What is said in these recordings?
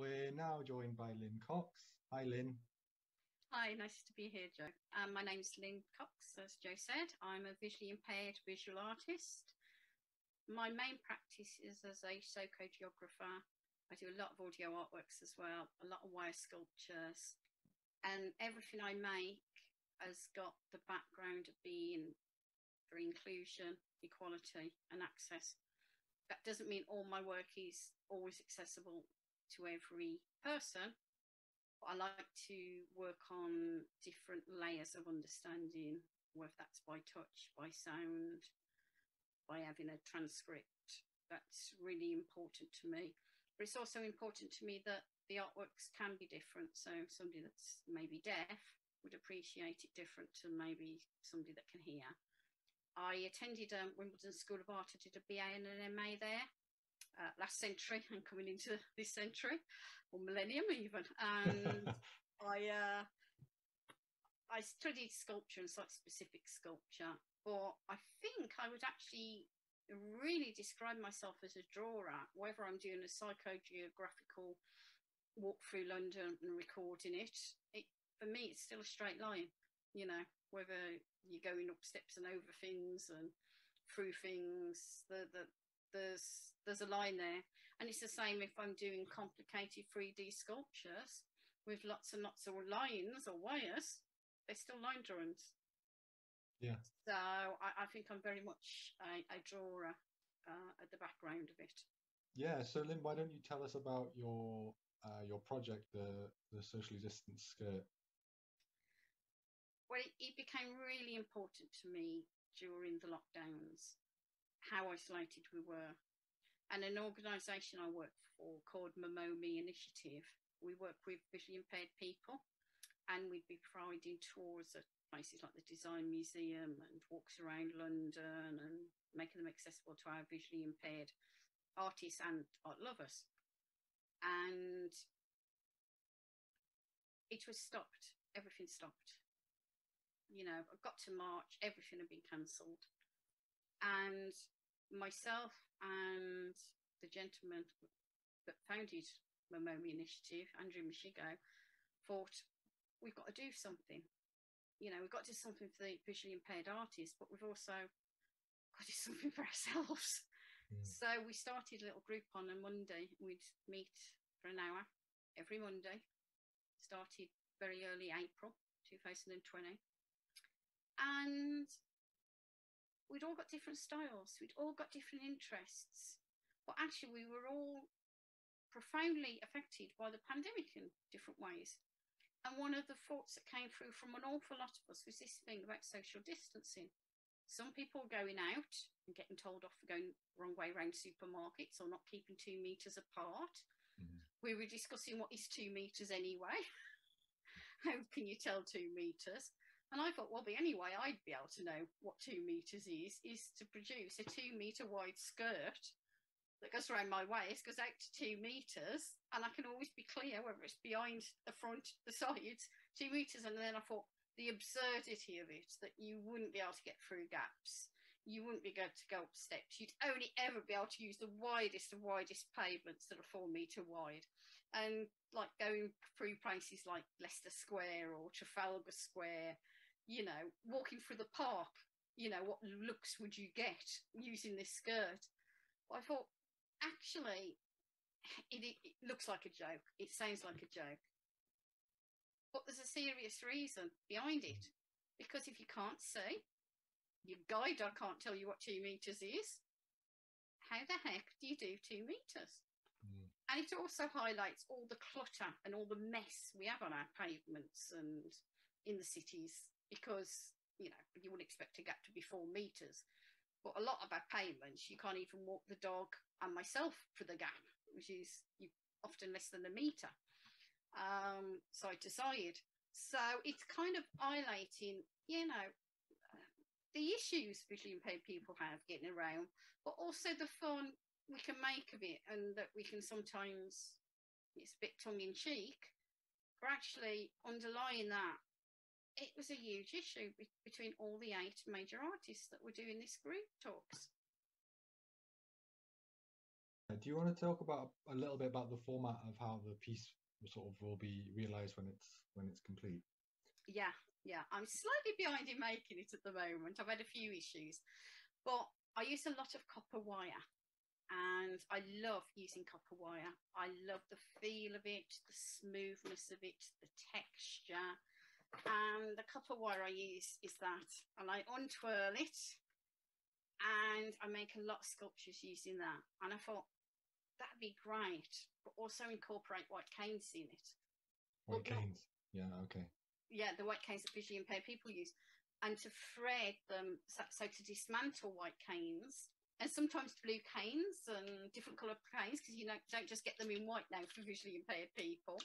We're now joined by Lynn Cox. Hi, Lynn. Hi, nice to be here, Joe. My name's Lynn Cox, as Joe said. I'm a visually impaired visual artist. My main practice is as a psychogeographer. I do a lot of audio artworks as well, a lot of wire sculptures, and everything I make has got the background of being for inclusion, equality, and access. That doesn't mean all my work is always accessible to every person. I like to work on different layers of understanding, whether that's by touch, by sound, by having a transcript. That's really important to me. But it's also important to me that the artworks can be different. So somebody that's maybe deaf would appreciate it different to maybe somebody that can hear. I attended Wimbledon School of Art. I did a BA and an MA there last century and coming into this century or millennium even. And I studied sculpture and site-specific sculpture, but I think I would actually really describe myself as a drawer, whether I'm doing a psychogeographical walk through London and recording it. For me, it's still a straight line, you know, whether you're going up steps and over things and through things, there's a line there. And it's the same if I'm doing complicated 3D sculptures with lots and lots of lines or wires, they're still line drawings. Yeah. So I think I'm very much a drawer at the background of it. Yeah. So, Lynn, why don't you tell us about your project, the socially distanced skirt? Well, it became really important to me during the lockdowns how isolated we were. And an organisation I work for called Momomi Initiative, we work with visually impaired people, and we'd be providing tours at places like the Design Museum and walks around London and making them accessible to our visually impaired artists and art lovers. And it was stopped. Everything stopped. You know, I got to March, everything had been cancelled. And myself and the gentleman that founded Momomi Initiative, Andrew Mashigo, thought we've got to do something. You know, we've got to do something for the visually impaired artists, but we've also got to do something for ourselves. Mm. So we started a little group on a Monday. We'd meet for an hour every Monday. Started very early April 2020. And we'd all got different styles. We'd all got different interests. But actually, we were all profoundly affected by the pandemic in different ways. And one of the thoughts that came through from an awful lot of us was this thing about social distancing. Some people going out and getting told off for going the wrong way around supermarkets or not keeping 2 meters apart. Mm-hmm. We were discussing what is 2 meters anyway. How can you tell 2 meters? And I thought, well, the only way I'd be able to know what 2 meters is to produce a 2 meter wide skirt that goes around my waist, goes out to 2 meters, and I can always be clear whether it's behind, the front, the sides, 2 meters. And then I thought the absurdity of it, that you wouldn't be able to get through gaps, you wouldn't be able to go up steps, you'd only ever be able to use the widest of widest pavements that are 4 meter wide. And like going through places like Leicester Square or Trafalgar Square, you know, walking through the park, you know, what looks would you get using this skirt? Well, I thought, actually, it looks like a joke. It sounds like a joke. But there's a serious reason behind it. Because if you can't see, your guide dog can't tell you what 2 meters is, how the heck do you do 2 meters? Mm. And it also highlights all the clutter and all the mess we have on our pavements and in the cities, because, you know, you wouldn't expect a gap to be 4 meters. But a lot of our pavements, you can't even walk the dog and myself for the gap, which is often less than a meter, side to side. So it's kind of highlighting, you know, the issues visually impaired people have getting around, but also the fun we can make of it, and that we can sometimes, it's a bit tongue in cheek, but actually underlying that, it was a huge issue between all the 8 major artists that were doing this group talks. Do you want to talk about a little bit about the format of how the piece sort of will be realized when it's complete? Yeah, yeah. I'm slightly behind in making it at the moment. I've had a few issues, but I use a lot of copper wire, and I love using copper wire. I love the feel of it, the smoothness of it, the texture. And the copper wire I use is that, and I untwirl it, and I make a lot of sculptures using that. And I thought that'd be great, but also incorporate white canes in it. White canes, yeah, okay. Yeah, the white canes that visually impaired people use, and to thread them, so to dismantle white canes, and sometimes blue canes and different colour canes, because you don't just get them in white now for visually impaired people,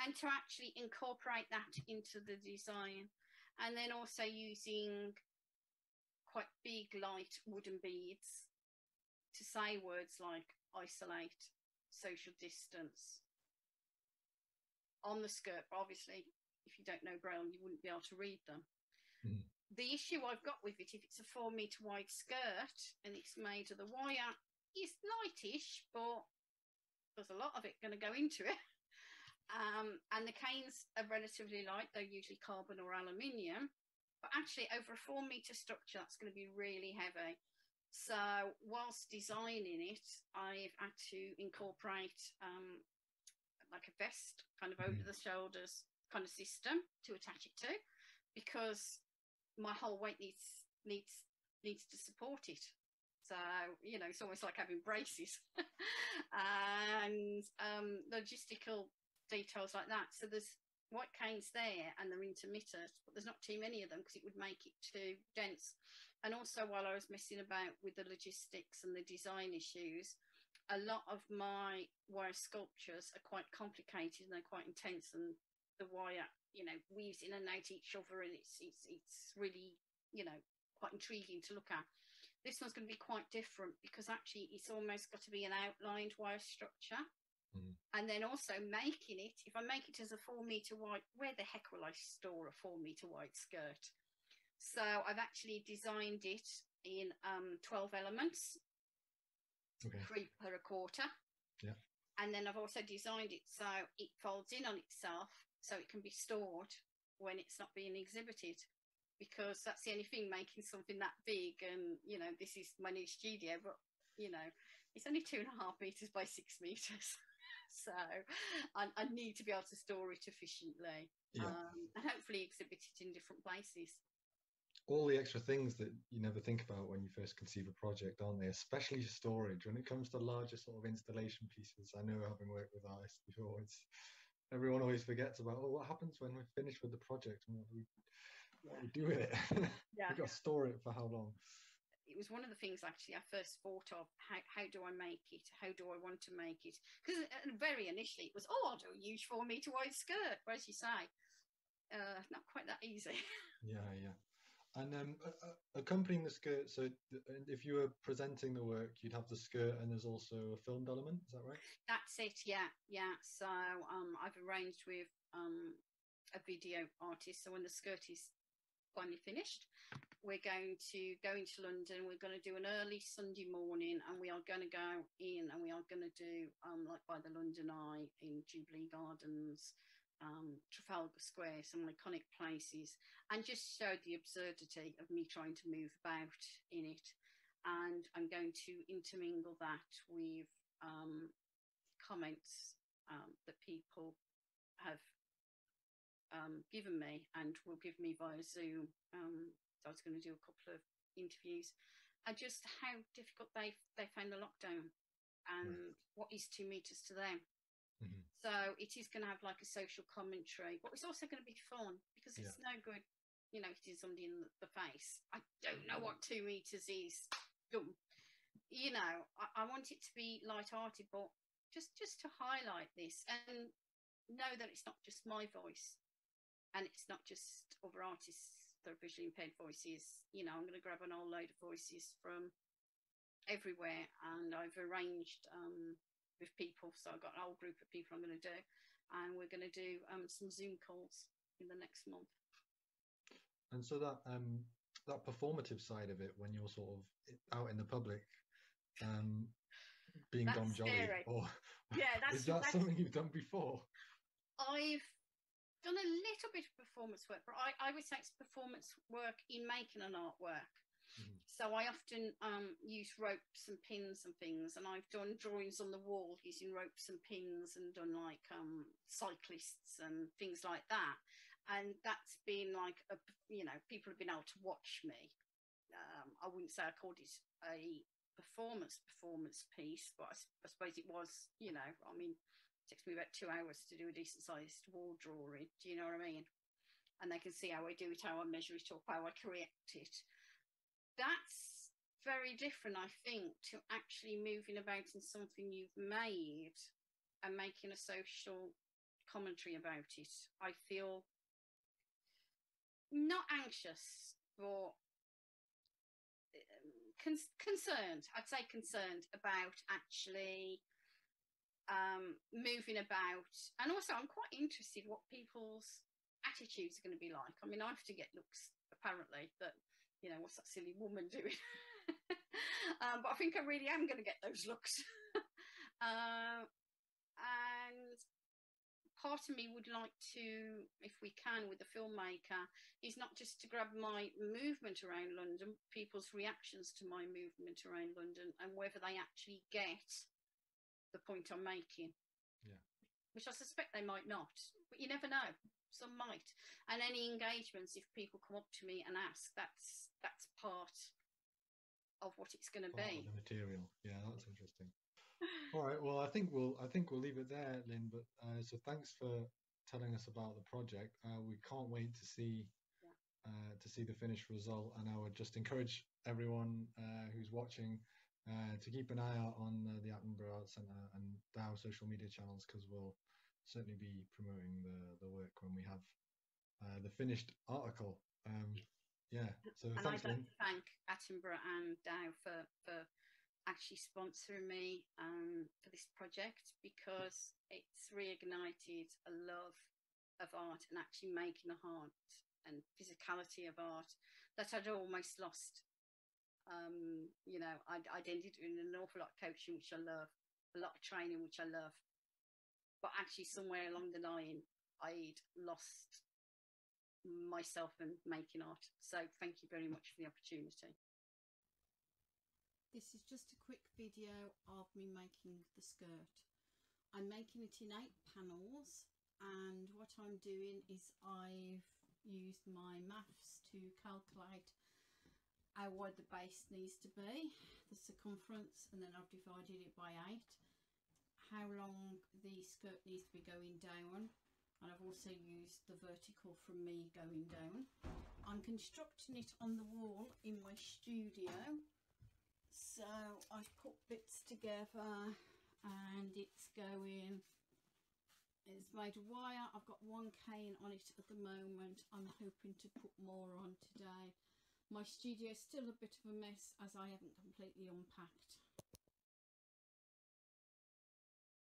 and to actually incorporate that into the design. And then also using quite big light wooden beads to say words like isolate, social distance on the skirt. But obviously, if you don't know Braille, you wouldn't be able to read them. Mm. The issue I've got with it, if it's a 4 metre wide skirt and it's made of the wire, is lightish, but there's a lot of it going to go into it. And the canes are relatively light. They're usually carbon or aluminium. But actually, over a 4 metre structure, that's going to be really heavy. So whilst designing it, I've had to incorporate like a vest, kind of over the shoulders kind of system to attach it to, because my whole weight needs to support it. So, you know, it's almost like having braces and logistical details like that. So there's white canes there and they're intermittent, but there's not too many of them because it would make it too dense. And also, while I was messing about with the logistics and the design issues, a lot of my wire sculptures are quite complicated and they're quite intense, and the wire, you know, weaves in and out each other, and it's really, you know, quite intriguing to look at. This one's going to be quite different because actually it's almost got to be an outlined wire structure. And then also making it, if I make it as a 4 metre wide, where the heck will I store a 4 metre wide skirt? So I've actually designed it in 12 elements, okay, 3 per a quarter. Yeah. And then I've also designed it so it folds in on itself, so it can be stored when it's not being exhibited, because that's the only thing making something that big. And, you know, this is my new studio, but, you know, it's only 2.5 meters by 6 meters. So I need to be able to store it efficiently, yeah, and hopefully exhibit it in different places. All the extra things that you never think about when you first conceive a project, aren't they? Especially storage. When it comes to larger sort of installation pieces, I know, having worked with artists before, everyone always forgets about, oh, what happens when we're finished with the project and what do we do with it? Yeah. We've got to store it for how long? It was one of the things actually I first thought of. How do I make it? How do I want to make it? Because very initially it was, oh, I'll do a huge 4 metre wide skirt. But as you say, not quite that easy. Yeah, yeah. And accompanying the skirt, so if you were presenting the work, you'd have the skirt and there's also a filmed element, is that right? That's it, yeah, yeah. So I've arranged with a video artist, so when the skirt is finally finished, we're going to go into London. We're going to do an early Sunday morning, and we are going to go in and we are going to do like by the London Eye, in Jubilee Gardens, Trafalgar Square, some iconic places, and just show the absurdity of me trying to move about in it. And I'm going to intermingle that with comments that people have given me and will give me via Zoom. So I was going to do a couple of interviews, and just how difficult they found the lockdown, and what is 2 meters to them. Mm-hmm. So it is going to have like a social commentary, but it's also going to be fun, because it's no good, you know, hitting somebody in the face. I don't know what 2 meters is. You know, I want it to be light-hearted, but just to highlight this and know that it's not just my voice, and it's not just other artists that are visually impaired voices. You know, I'm going to grab an whole load of voices from everywhere, and I've arranged with people. So I've got a whole group of people I'm going to do, and we're going to do some Zoom calls in the next month. And so that that performative side of it, when you're sort of out in the public, being That's Dom Jolly, scary. or Yeah, is that something you've done before? I've done a little bit of performance work, but I would say it's performance work in making an artwork. Mm-hmm. So I often use ropes and pins and things, and I've done drawings on the wall using ropes and pins, and done like cyclists and things like that. And that's been like people have been able to watch me. I wouldn't say I called it a performance piece, but I suppose it was. I mean, it takes me about 2 hours to do a decent sized wall drawing. Do you know what I mean? And they can see how I do it, how I measure it up, how I correct it. That's very different, I think, to actually moving about in something you've made and making a social commentary about it. I feel not anxious, but concerned. I'd say concerned about actually moving about. And also, I'm quite interested what people's attitudes are going to be like. I mean, I have to get looks, apparently, that, what's that silly woman doing? But I think I really am going to get those looks. And part of me would like to, if we can, with the filmmaker, is not just to grab my movement around London, people's reactions to my movement around London, and whether they actually get the point I'm making. Yeah. Which I suspect they might not, but you never know. Some might. And any engagements, if people come up to me and ask, that's part of what it's going to be. The material. Yeah, that's interesting. All right. Well, I think we'll leave it there, Lynn. But so thanks for telling us about the project. We can't wait to see the finished result, and I would just encourage everyone who's watching to keep an eye out on the Attenborough Arts Centre and DAO social media channels, because we'll certainly be promoting the work when we have the finished article. Yeah. So and thanks, I'd like Lynn. to thank Attenborough and DAO for actually sponsoring me for this project, because it's reignited a love of art and actually making a heart and physicality of art that I'd almost lost. I'd ended in an awful lot of coaching, which I love, a lot of training, which I love, but actually somewhere along the line I'd lost myself in making art. So thank you very much for the opportunity. This is just a quick video of me making the skirt. I'm making it in 8 panels, and what I'm doing is I've used my maths to calculate how wide the base needs to be, the circumference, and then I've divided it by 8, how long the skirt needs to be going down, and I've also used the vertical from me going down. I'm constructing it on the wall in my studio. So I've put bits together and it's made of wire. I've got 1 cane on it at the moment. I'm hoping to put more on today. My studio is still a bit of a mess as I haven't completely unpacked.